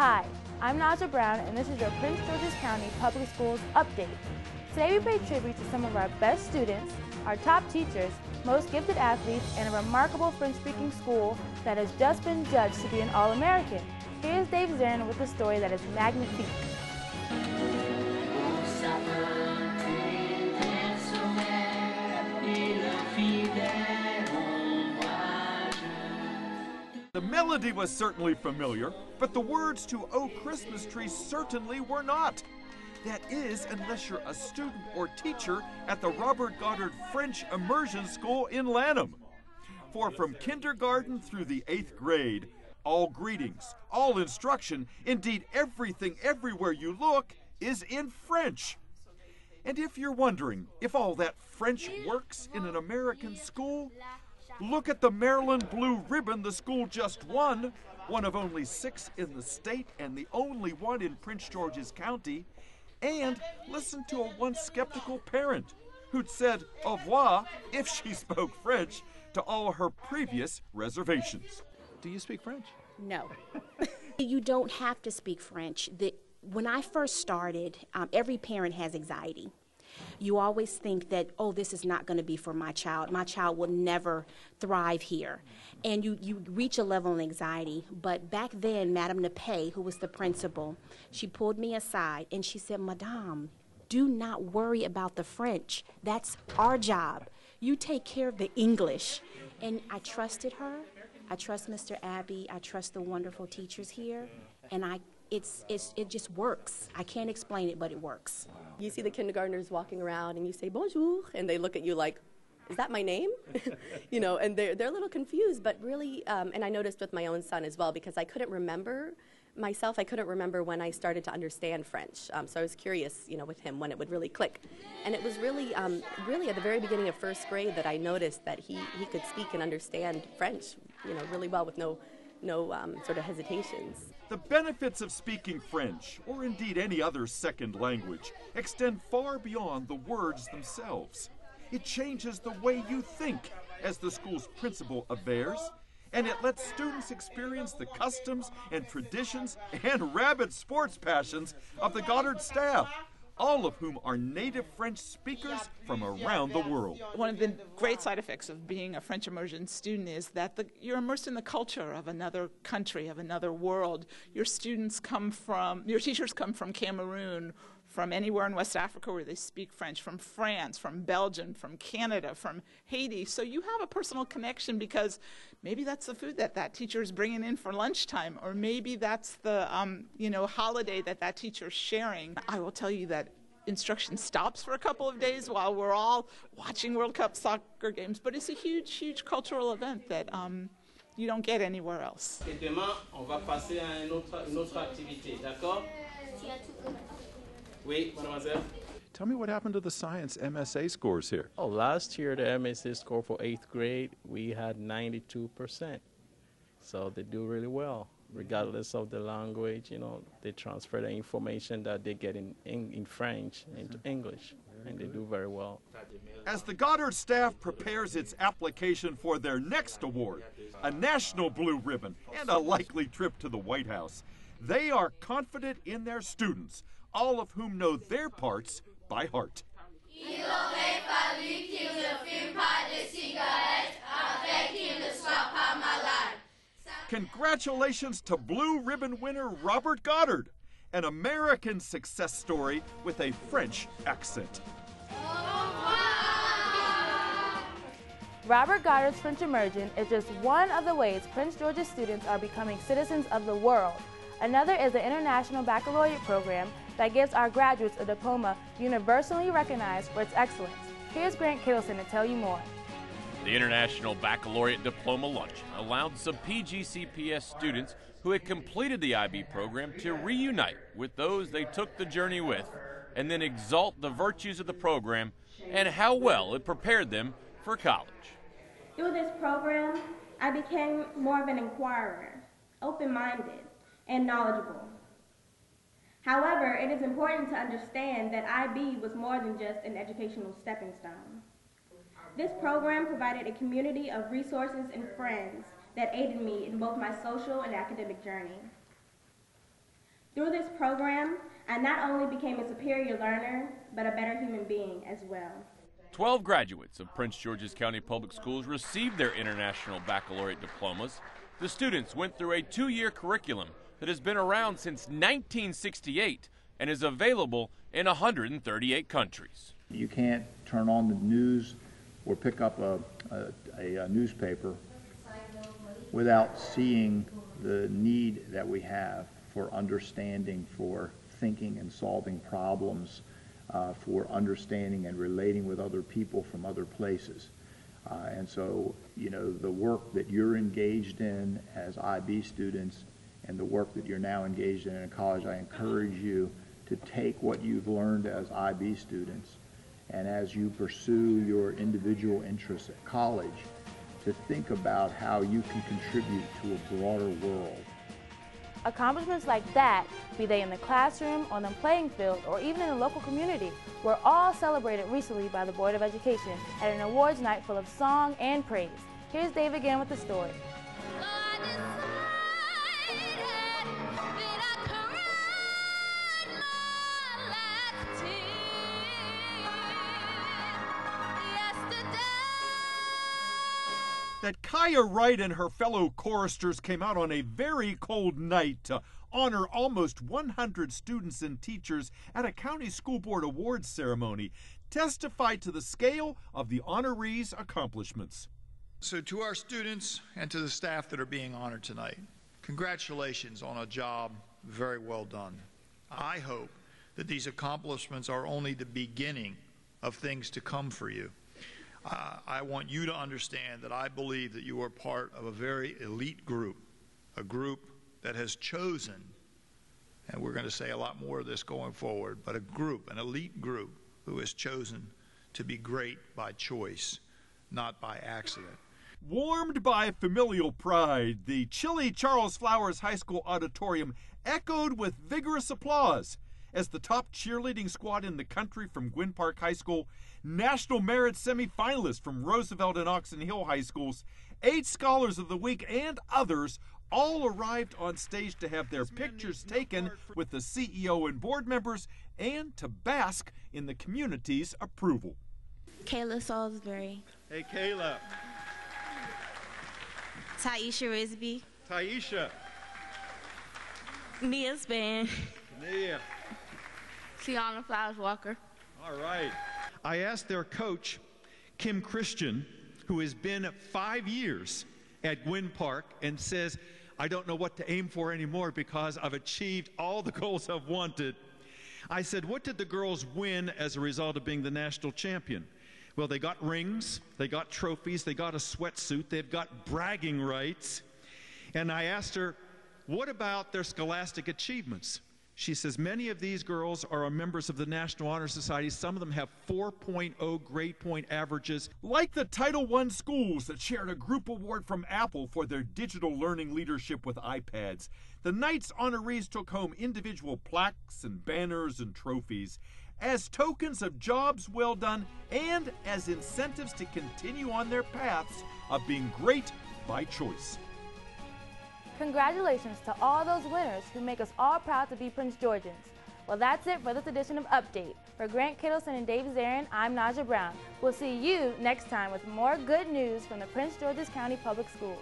Hi, I'm Naja Brown, and this is your Prince George's County Public Schools update. Today we pay tribute to some of our best students, our top teachers, most gifted athletes, and a remarkable French-speaking school that has just been judged to be an All-American. Here's Dave Zarin with a story that is magnifique. The melody was certainly familiar, but the words to "Oh Christmas Tree" certainly were not. That is, unless you're a student or teacher at the Robert Goddard French Immersion School in Lanham. For from kindergarten through the 8th grade, all greetings, all instruction, indeed everything everywhere you look, is in French. And if you're wondering if all that French works in an American school, look at the Maryland blue ribbon the school just won, one of only 6 in the state and the only one in Prince George's County. And listen to a once skeptical parent who'd said au revoir, if she spoke French, to all her previous reservations. Do you speak French? No. You don't have to speak French. When I first started, every parent has anxiety. You always think that, oh, this is not going to be for my child. My child will never thrive here. And you reach a level of anxiety. But back then, Madame Napay, who was the principal, she pulled me aside and she said, Madame, do not worry about the French. That's our job. You take care of the English. And I trusted her. I trust Mr. Abbey. I trust the wonderful teachers here. And it just works. I can't explain it, but it works. You see the kindergartners walking around and you say bonjour, and they look at you like, is that my name? You know, and they're a little confused, but really, and I noticed with my own son as well, because I couldn't remember myself. I couldn't remember when I started to understand French. So I was curious, you know, with him when it would really click. And it was really, really at the very beginning of 1st grade that I noticed that he could speak and understand French, you know, really well with no sort of hesitations. The benefits of speaking French, or indeed any other second language, extend far beyond the words themselves. It changes the way you think, as the school's principal avers, and it lets students experience the customs and traditions and rabid sports passions of the Goddard staff, all of whom are native French speakers from around the world. One of the great side effects of being a French immersion student is that you're immersed in the culture of another country, of another world. Your teachers come from Cameroon, from anywhere in West Africa where they speak French, from France, from Belgium, from Canada, from Haiti. So you have a personal connection because maybe that's the food that teacher is bringing in for lunchtime, or maybe that's the holiday that teacher's sharing. I will tell you that instruction stops for a couple of days while we're all watching World Cup soccer games, but it's a huge, huge cultural event that you don't get anywhere else. Et demain, on va passer à une autre activité, d'accord? Oui, mademoiselle. Tell me what happened to the science MSA scores here. Oh, last year the MSA score for 8th grade, we had 92%. So they do really well. Regardless of the language, you know, they transfer the information that they get in French into English, and they do very well. As the Goddard staff prepares its application for their next award, a national blue ribbon and a likely trip to the White House, they are confident in their students, all of whom know their parts by heart. Il aurait fallu qu'il ne fume pas de cigarettes afin qu'il ne soit pas malade. Congratulations to Blue Ribbon winner Robert Goddard, an American success story with a French accent. Robert Goddard's French Immersion is just one of the ways Prince George's students are becoming citizens of the world. Another is the International Baccalaureate program that gives our graduates a diploma universally recognized for its excellence. Here's Grant Kittleson to tell you more. The International Baccalaureate Diploma Lunch allowed some PGCPS students who had completed the IB program to reunite with those they took the journey with and then exalt the virtues of the program and how well it prepared them for college. Through this program, I became more of an inquirer, open-minded, and knowledgeable. However, it is important to understand that IB was more than just an educational stepping stone. This program provided a community of resources and friends that aided me in both my social and academic journey. Through this program, I not only became a superior learner, but a better human being as well. 12 graduates of Prince George's County Public Schools received their International Baccalaureate diplomas. The students went through a 2-year curriculum that has been around since 1968 and is available in 138 countries. You can't turn on the news or pick up a newspaper without seeing the need that we have for understanding, for thinking and solving problems, for understanding and relating with other people from other places. And so, you know, the work that you're engaged in as IB students and the work that you're now engaged in college, I encourage you to take what you've learned as IB students and as you pursue your individual interests at college, to think about how you can contribute to a broader world. Accomplishments like that, be they in the classroom, on the playing field, or even in the local community, were all celebrated recently by the Board of Education at an awards night full of song and praise. Here's Dave again with the story. That Kaya Wright and her fellow choristers came out on a very cold night to honor almost 100 students and teachers at a county school board awards ceremony testified to the scale of the honorees' accomplishments. So to our students and to the staff that are being honored tonight, congratulations on a job very well done. I hope that these accomplishments are only the beginning of things to come for you. I want you to understand that I believe that you are part of a very elite group, a group that has chosen, and we're going to say a lot more of this going forward, but a group, an elite group, who has chosen to be great by choice, not by accident. Warmed by familial pride, the chilly Charles Flowers High School auditorium echoed with vigorous applause as the top cheerleading squad in the country from Gwynn Park High School, National Merit semifinalists from Roosevelt and Oxon Hill High Schools, 8 Scholars of the Week, and others all arrived on stage to have their pictures taken with the CEO and board members and to bask in the community's approval. Kayla Salisbury. Hey, Kayla. Taisha Risby. Taisha. Mia Span. Nia. Tiana Flowers Walker. All right. I asked their coach, Kim Christian, who has been 5 years at Gwynn Park and says, I don't know what to aim for anymore because I've achieved all the goals I've wanted. I said, what did the girls win as a result of being the national champion? Well, they got rings, they got trophies, they got a sweatsuit, they've got bragging rights. And I asked her, what about their scholastic achievements? She says many of these girls are members of the National Honor Society. Some of them have 4.0 grade point averages. Like the Title I schools that shared a group award from Apple for their digital learning leadership with iPads, the night's honorees took home individual plaques and banners and trophies as tokens of jobs well done and as incentives to continue on their paths of being great by choice. Congratulations to all those winners who make us all proud to be Prince Georgians. Well, that's it for this edition of Update. For Grant Kittleson and Dave Zarin, I'm Naja Brown. We'll see you next time with more good news from the Prince George's County Public Schools.